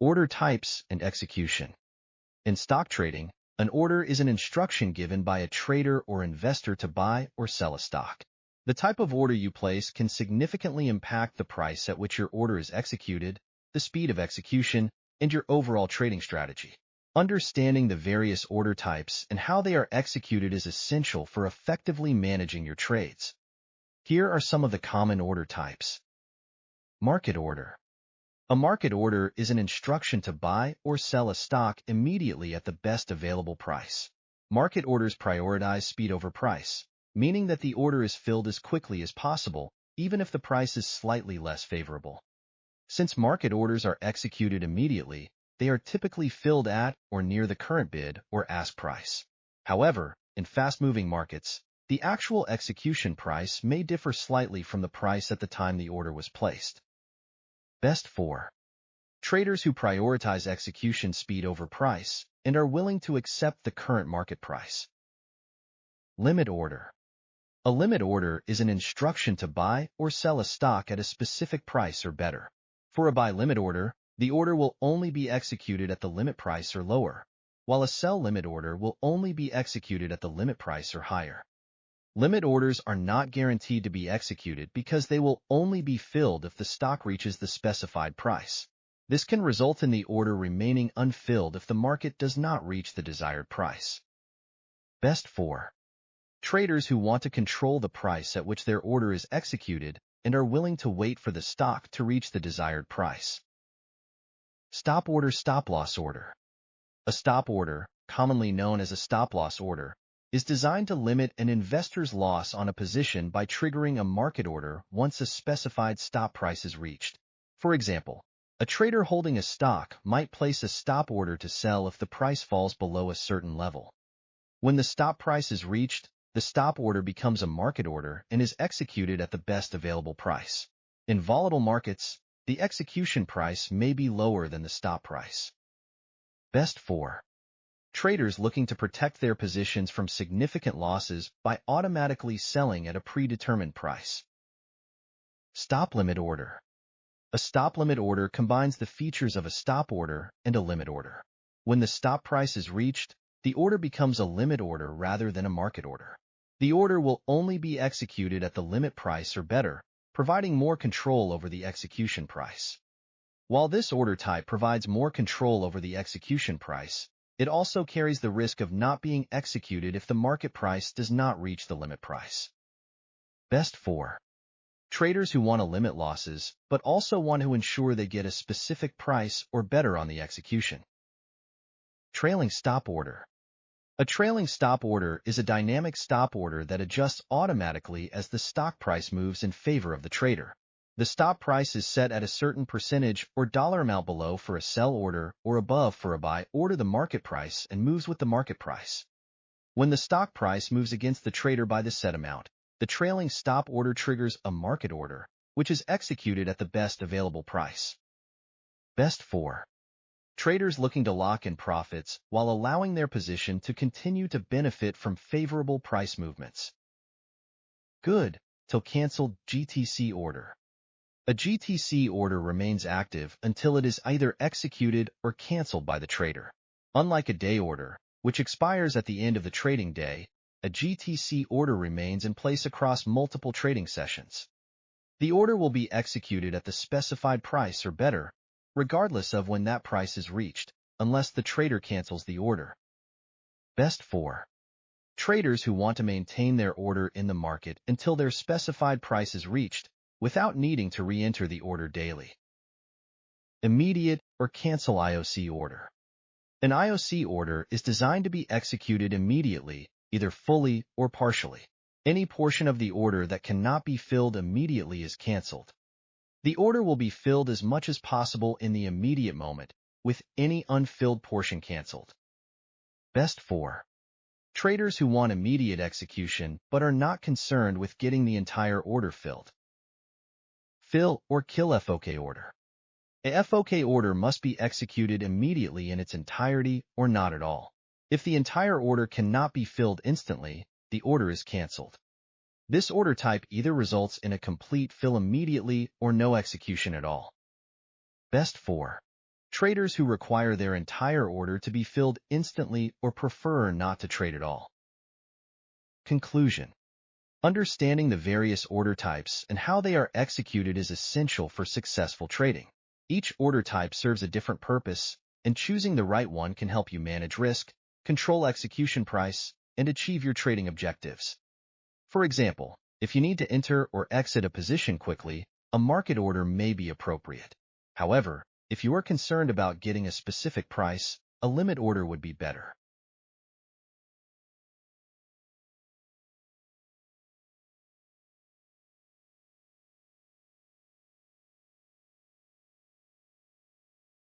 Order types and execution. In stock trading, an order is an instruction given by a trader or investor to buy or sell a stock. The type of order you place can significantly impact the price at which your order is executed, the speed of execution, and your overall trading strategy. Understanding the various order types and how they are executed is essential for effectively managing your trades. Here are some of the common order types. Market order. A market order is an instruction to buy or sell a stock immediately at the best available price. Market orders prioritize speed over price, meaning that the order is filled as quickly as possible, even if the price is slightly less favorable. Since market orders are executed immediately, they are typically filled at or near the current bid or ask price. However, in fast-moving markets, the actual execution price may differ slightly from the price at the time the order was placed. Best for traders who prioritize execution speed over price and are willing to accept the current market price. Limit order. A limit order is an instruction to buy or sell a stock at a specific price or better. For a buy limit order, the order will only be executed at the limit price or lower, while a sell limit order will only be executed at the limit price or higher. Limit orders are not guaranteed to be executed because they will only be filled if the stock reaches the specified price. This can result in the order remaining unfilled if the market does not reach the desired price. Best for traders who want to control the price at which their order is executed and are willing to wait for the stock to reach the desired price. Stop order, stop loss order. A stop order, commonly known as a stop loss order, is designed to limit an investor's loss on a position by triggering a market order once a specified stop price is reached. For example, a trader holding a stock might place a stop order to sell if the price falls below a certain level. When the stop price is reached, the stop order becomes a market order and is executed at the best available price. In volatile markets, the execution price may be lower than the stop price. Best for traders looking to protect their positions from significant losses by automatically selling at a predetermined price. Stop limit order. A stop limit order combines the features of a stop order and a limit order. When the stop price is reached, the order becomes a limit order rather than a market order. The order will only be executed at the limit price or better, providing more control over the execution price. While this order type provides more control over the execution price, it also carries the risk of not being executed if the market price does not reach the limit price. Best for traders who want to limit losses, but also want to ensure they get a specific price or better on the execution. Trailing stop order. A trailing stop order is a dynamic stop order that adjusts automatically as the stock price moves in favor of the trader. The stop price is set at a certain percentage or dollar amount below for a sell order or above for a buy order the market price and moves with the market price. When the stock price moves against the trader by the set amount, the trailing stop order triggers a market order, which is executed at the best available price. Best for traders looking to lock in profits while allowing their position to continue to benefit from favorable price movements. Good till canceled GTC order. A GTC order remains active until it is either executed or canceled by the trader. Unlike a day order, which expires at the end of the trading day, a GTC order remains in place across multiple trading sessions. The order will be executed at the specified price or better, regardless of when that price is reached, unless the trader cancels the order. Best for traders who want to maintain their order in the market until their specified price is reached, without needing to re-enter the order daily. Immediate or cancel IOC order. An IOC order is designed to be executed immediately, either fully or partially. Any portion of the order that cannot be filled immediately is canceled. The order will be filled as much as possible in the immediate moment, with any unfilled portion canceled. Best for traders who want immediate execution but are not concerned with getting the entire order filled. Fill or kill FOK order. A FOK order must be executed immediately in its entirety or not at all. If the entire order cannot be filled instantly, the order is canceled. This order type either results in a complete fill immediately or no execution at all. Best for traders who require their entire order to be filled instantly or prefer not to trade at all. Conclusion. Understanding the various order types and how they are executed is essential for successful trading. Each order type serves a different purpose, and choosing the right one can help you manage risk, control execution price, and achieve your trading objectives. For example, if you need to enter or exit a position quickly, a market order may be appropriate. However, if you are concerned about getting a specific price, a limit order would be better.